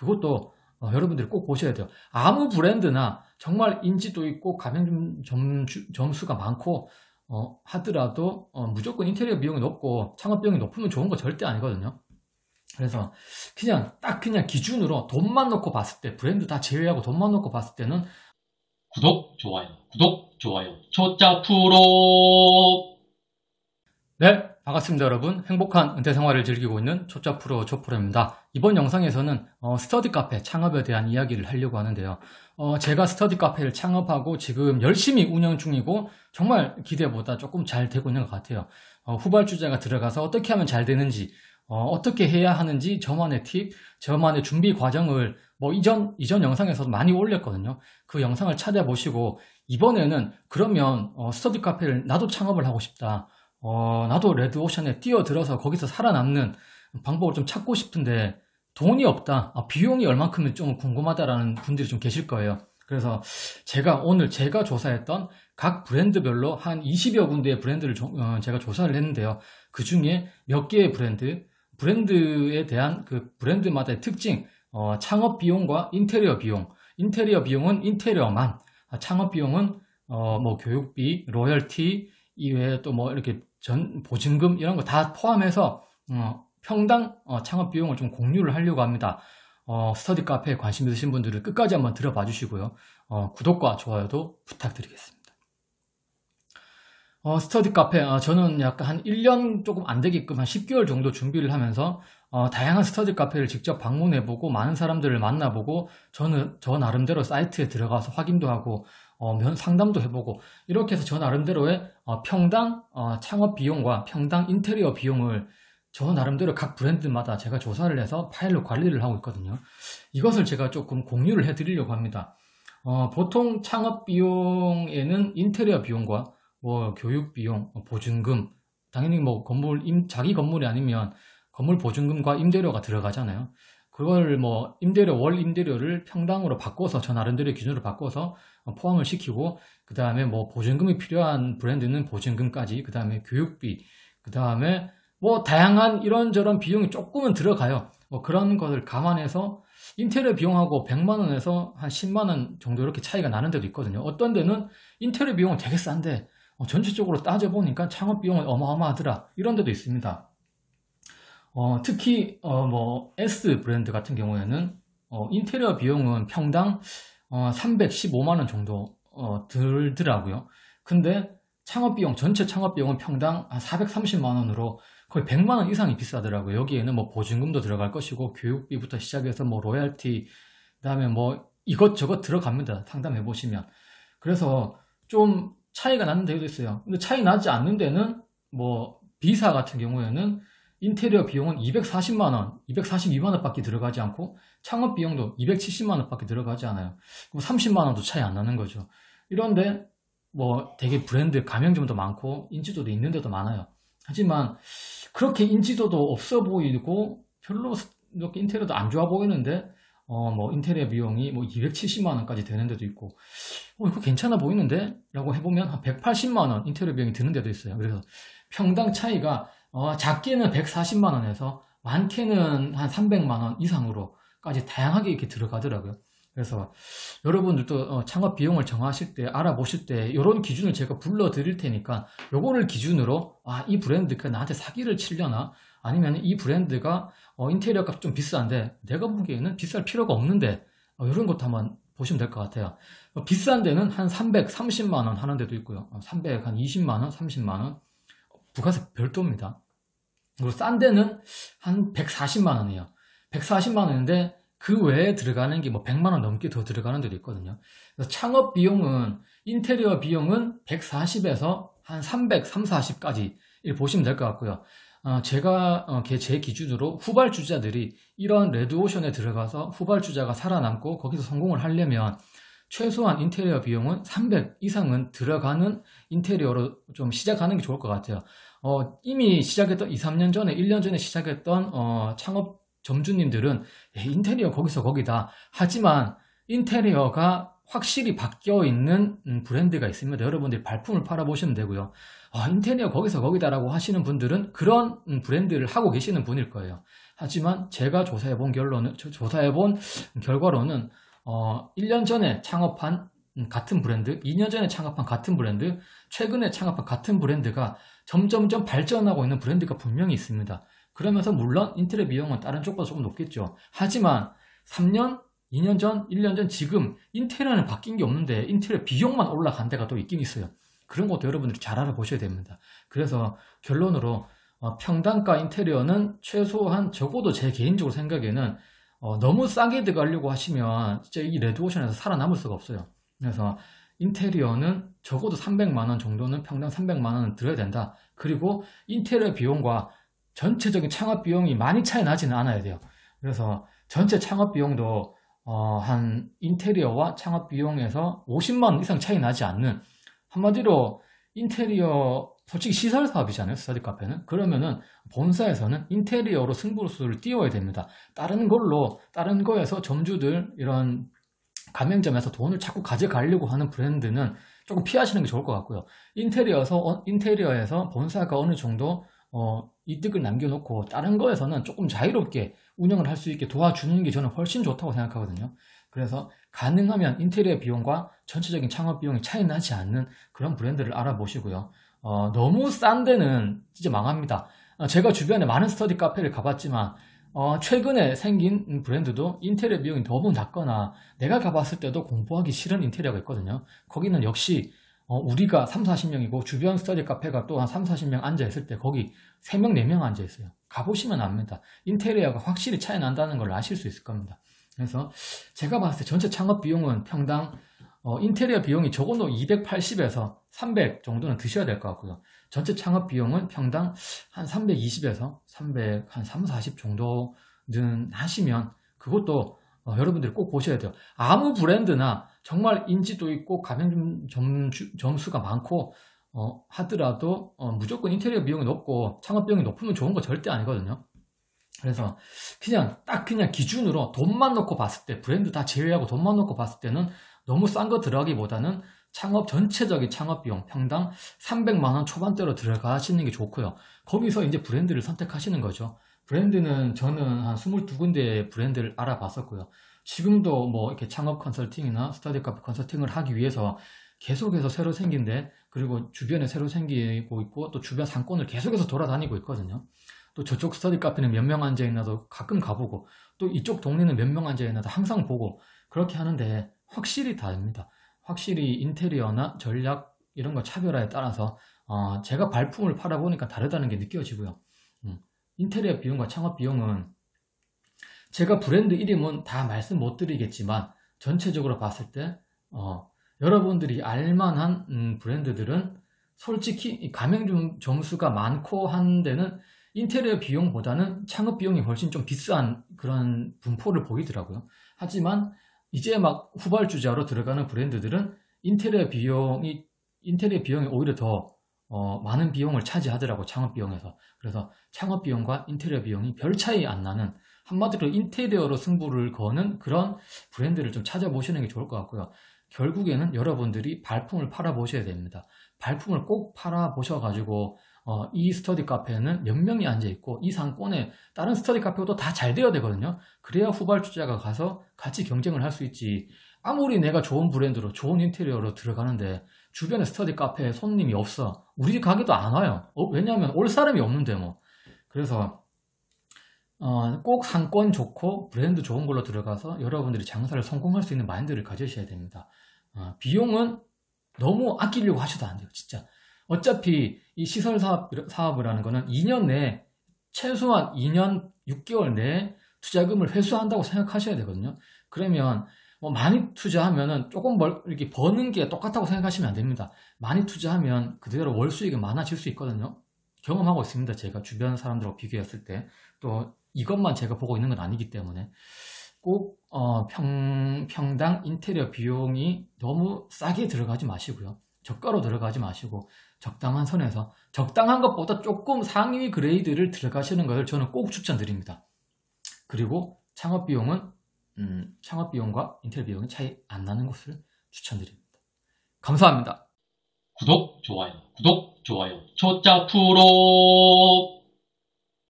그것도 여러분들이 꼭 보셔야 돼요. 아무 브랜드나 정말 인지도 있고 가맹 점수가 많고 하더라도 무조건 인테리어 비용이 높고 창업 비용이 높으면 좋은 거 절대 아니거든요. 그래서 그냥 기준으로 돈만 놓고 봤을 때, 브랜드 다 제외하고 돈만 놓고 봤을 때는 구독, 좋아요, 초짜 프로. 네, 반갑습니다 여러분. 행복한 은퇴 생활을 즐기고 있는 초짜 프로 조프로입니다. 이번 영상에서는 스터디 카페 창업에 대한 이야기를 하려고 하는데요. 제가 스터디 카페를 창업하고 지금 열심히 운영 중이고 정말 기대보다 조금 잘 되고 있는 것 같아요. 후발주자가 들어가서 어떻게 하면 잘 되는지, 어떻게 해야 하는지 저만의 팁, 저만의 준비 과정을 이전 영상에서도 많이 올렸거든요. 그 영상을 찾아보시고 이번에는 그러면 스터디 카페를 나도 창업을 하고 싶다. 나도 레드오션에 뛰어들어서 거기서 살아남는 방법을 좀 찾고 싶은데 돈이 없다. 비용이 얼만큼은 좀 궁금하다라는 분들이 좀 계실 거예요. 그래서 오늘 제가 조사했던 각 브랜드별로 한 20여 군데의 브랜드를 제가 조사를 했는데요. 그 중에 몇 개의 브랜드에 대한 그 브랜드마다의 특징, 창업 비용과 인테리어 비용은 인테리어만, 창업 비용은 교육비, 로열티 이외에 또 이렇게 보증금 이런 거 다 포함해서 평당 창업 비용을 좀 공유를 하려고 합니다. 스터디 카페에 관심 있으신 분들은 끝까지 한번 들어봐 주시고요. 구독과 좋아요도 부탁드리겠습니다. 스터디 카페, 저는 약간 한 1년 조금 안 되게끔 한 10개월 정도 준비를 하면서 다양한 스터디 카페를 직접 방문해보고 많은 사람들을 만나보고 저 나름대로 사이트에 들어가서 확인도 하고 상담도 해보고 이렇게 해서 저 나름대로의 평당 창업 비용과 평당 인테리어 비용을 저 나름대로 각 브랜드마다 제가 조사를 해서 파일로 관리를 하고 있거든요. 이것을 제가 조금 공유를 해드리려고 합니다. 보통 창업 비용에는 인테리어 비용과 교육 비용, 보증금, 당연히 자기 건물이 아니면 건물 보증금과 임대료가 들어가잖아요. 그걸 월 임대료를 평당으로 바꿔서 저 나름대로의 기준으로 바꿔서 포함을 시키고, 그 다음에 보증금이 필요한 브랜드는 보증금까지, 그 다음에 교육비, 그 다음에 다양한 이런저런 비용이 조금은 들어가요. 그런 것을 감안해서 인테리어 비용하고 100만 원에서 한 10만 원 정도 이렇게 차이가 나는 데도 있거든요. 어떤 데는 인테리어 비용은 되게 싼데 전체적으로 따져보니까 창업 비용은 어마어마하더라, 이런 데도 있습니다. 특히 S 브랜드 같은 경우에는 인테리어 비용은 평당 315만 원 정도 들더라고요. 근데 전체 창업 비용은 평당 430만 원으로 거의 100만 원 이상이 비싸더라고요. 여기에는 보증금도 들어갈 것이고 교육비부터 시작해서 로열티, 그다음에 이것저것 들어갑니다. 상담해 보시면. 그래서 좀 차이가 나는 데도 있어요. 근데 차이 나지 않는 데는 B사 같은 경우에는 인테리어 비용은 240만 원, 242만 원밖에 들어가지 않고 창업 비용도 270만 원밖에 들어가지 않아요. 그럼 30만 원도 차이 안 나는 거죠. 이런데 되게 브랜드 가맹점도 많고 인지도도 있는 데도 많아요. 하지만 그렇게 인지도도 없어 보이고 별로 이렇게 인테리어도 안 좋아 보이는데 인테리어 비용이 270만 원까지 되는 데도 있고, 이거 괜찮아 보이는데? 라고 해보면 한 180만 원 인테리어 비용이 드는 데도 있어요. 그래서 평당 차이가 작게는 140만 원에서 많게는 한 300만 원 이상으로까지 다양하게 이렇게 들어가더라고요. 그래서 여러분들도 창업 비용을 정하실 때, 알아보실 때 이런 기준을 제가 불러드릴 테니까 요거를 기준으로 이 브랜드가 나한테 사기를 치려나, 아니면 이 브랜드가 인테리어 값 좀 비싼데 내가 보기에는 비쌀 필요가 없는데, 이런 것도 한번 보시면 될 것 같아요. 비싼 데는 한 330만 원 하는 데도 있고요. 320만 원, 30만 원 부가세 별도입니다. 그리고 싼 데는 한 140만 원이에요. 140만 원인데 그 외에 들어가는 게 100만 원 넘게 더 들어가는 데도 있거든요. 그래서 창업 비용은, 인테리어 비용은 140에서 한 300, 340까지 보시면 될 것 같고요. 제가 제 기준으로 후발주자들이 이런 레드오션에 들어가서 후발주자가 살아남고 거기서 성공을 하려면 최소한 인테리어 비용은 300 이상은 들어가는 인테리어로 좀 시작하는 게 좋을 것 같아요. 이미 시작했던 2, 3년 전에, 1년 전에 시작했던 창업 점주님들은 인테리어 거기서 거기다. 하지만 인테리어가 확실히 바뀌어 있는 브랜드가 있습니다. 여러분들이 발품을 팔아보시면 되고요. 인테리어 거기서 거기다라고 하시는 분들은 그런 브랜드를 하고 계시는 분일 거예요. 하지만 제가 조사해본 결과로는 1년 전에 창업한 같은 브랜드, 2년 전에 창업한 같은 브랜드, 최근에 창업한 같은 브랜드가 점점점 발전하고 있는 브랜드가 분명히 있습니다. 그러면서 물론 인테리어 비용은 다른 쪽보다 조금 높겠죠. 하지만 3년, 2년 전, 1년 전, 지금 인테리어는 바뀐 게 없는데 인테리어 비용만 올라간 데가 또 있긴 있어요. 그런 것도 여러분들이 잘 알아보셔야 됩니다. 그래서 결론으로 평당가 인테리어는 최소한, 적어도 제 개인적으로 생각에는 너무 싸게 들어가려고 하시면 진짜 이 레드오션에서 살아남을 수가 없어요. 그래서 인테리어는 적어도 300만 원 정도는, 평당 300만 원은 들어야 된다. 그리고 인테리어 비용과 전체적인 창업 비용이 많이 차이 나지는 않아야 돼요. 그래서 전체 창업 비용도 한 인테리어와 창업 비용에서 50만 원 이상 차이 나지 않는, 한마디로 인테리어, 솔직히 시설 사업이잖아요, 스터디 카페는. 그러면은 본사에서는 인테리어로 승부수를 띄워야 됩니다. 다른 거에서 점주들, 이런 가맹점에서 돈을 자꾸 가져가려고 하는 브랜드는 조금 피하시는 게 좋을 것 같고요. 인테리어에서 본사가 어느 정도 이득을 남겨놓고 다른 거에서는 조금 자유롭게 운영을 할 수 있게 도와주는 게 저는 훨씬 좋다고 생각하거든요. 그래서 가능하면 인테리어 비용과 전체적인 창업 비용이 차이 나지 않는 그런 브랜드를 알아보시고요. 너무 싼 데는 진짜 망합니다. 제가 주변에 많은 스터디 카페를 가봤지만 최근에 생긴 브랜드도 인테리어 비용이 너무 낮거나 내가 가봤을 때도 공부하기 싫은 인테리어가 있거든요. 거기는 역시 우리가 3, 40명이고 주변 스터디 카페가 또 한 3, 40명 앉아있을 때 거기 3명, 4명 앉아있어요. 가보시면 압니다. 인테리어가 확실히 차이 난다는 걸 아실 수 있을 겁니다. 그래서 제가 봤을 때 전체 창업 비용은 평당 인테리어 비용이 적어도 280에서 300 정도는 드셔야 될 것 같고요. 전체 창업 비용은 평당 한 320에서 300, 한 3, 40 정도는 하시면, 그것도 여러분들이 꼭 보셔야 돼요. 아무 브랜드나 정말 인지도 있고 가맹 점수가 많고 하더라도 무조건 인테리어 비용이 높고 창업 비용이 높으면 좋은 거 절대 아니거든요. 그래서 그냥 기준으로 돈만 놓고 봤을 때, 브랜드 다 제외하고 돈만 놓고 봤을 때는 너무 싼 거 들어가기보다는 전체적인 창업 비용 평당 300만 원 초반대로 들어가시는 게 좋고요. 거기서 이제 브랜드를 선택하시는 거죠. 브랜드는 저는 한 22군데의 브랜드를 알아봤었고요. 지금도 뭐 이렇게 창업 컨설팅이나 스터디 카페 컨설팅을 하기 위해서 계속해서 새로 생긴데, 그리고 주변에 새로 생기고 있고 또 주변 상권을 계속해서 돌아다니고 있거든요. 또 저쪽 스터디 카페는 몇 명 앉아있나도 가끔 가보고, 또 이쪽 동네는 몇 명 앉아있나도 항상 보고, 그렇게 하는데 확실히 다릅니다. 확실히 인테리어나 전략 이런 거 차별화에 따라서 제가 발품을 팔아보니까 다르다는 게 느껴지고요. 인테리어 비용과 창업 비용은 제가 브랜드 이름은 다 말씀 못 드리겠지만 전체적으로 봤을 때 여러분들이 알만한 브랜드들은 솔직히 가맹 점수가 많고 한 데는 인테리어 비용보다는 창업 비용이 훨씬 좀 비싼 그런 분포를 보이더라고요. 하지만 이제 막 후발주자로 들어가는 브랜드들은 인테리어 비용이 오히려 더 많은 비용을 차지하더라고, 창업 비용에서. 그래서 창업 비용과 인테리어 비용이 별 차이 안 나는, 한마디로 인테리어로 승부를 거는 그런 브랜드를 좀 찾아보시는 게 좋을 것 같고요. 결국에는 여러분들이 발품을 팔아보셔야 됩니다. 발품을 꼭 팔아보셔가지고 이 스터디 카페에는 몇 명이 앉아있고 이 상권에 다른 스터디 카페도 다 잘 되어야 되거든요. 그래야 후발주자가 가서 같이 경쟁을 할 수 있지. 아무리 내가 좋은 브랜드로 좋은 인테리어로 들어가는데 주변에 스터디 카페에 손님이 없어, 우리 가게도 안 와요. 왜냐하면 올 사람이 없는데 뭐. 그래서 꼭 상권 좋고 브랜드 좋은 걸로 들어가서 여러분들이 장사를 성공할 수 있는 마인드를 가지셔야 됩니다. 비용은 너무 아끼려고 하셔도 안 돼요, 진짜. 어차피 이 시설 사업을 하는 거는 2년 내에, 최소한 2년 6개월 내에 투자금을 회수한다고 생각하셔야 되거든요. 그러면 뭐 많이 투자하면은 조금 이렇게 버는 게 똑같다고 생각하시면 안 됩니다. 많이 투자하면 그대로 월 수익이 많아질 수 있거든요. 경험하고 있습니다. 제가 주변 사람들하고 비교했을 때. 또 이것만 제가 보고 있는 건 아니기 때문에 꼭 평당 인테리어 비용이 너무 싸게 들어가지 마시고요. 저가로 들어가지 마시고 적당한 선에서, 적당한 것보다 조금 상위 그레이드를 들어가시는 것을 저는 꼭 추천드립니다. 그리고 창업 비용은 창업 비용과 인테리어 비용이 차이 안 나는 것을 추천드립니다. 감사합니다. 구독, 좋아요, 초짜 프로.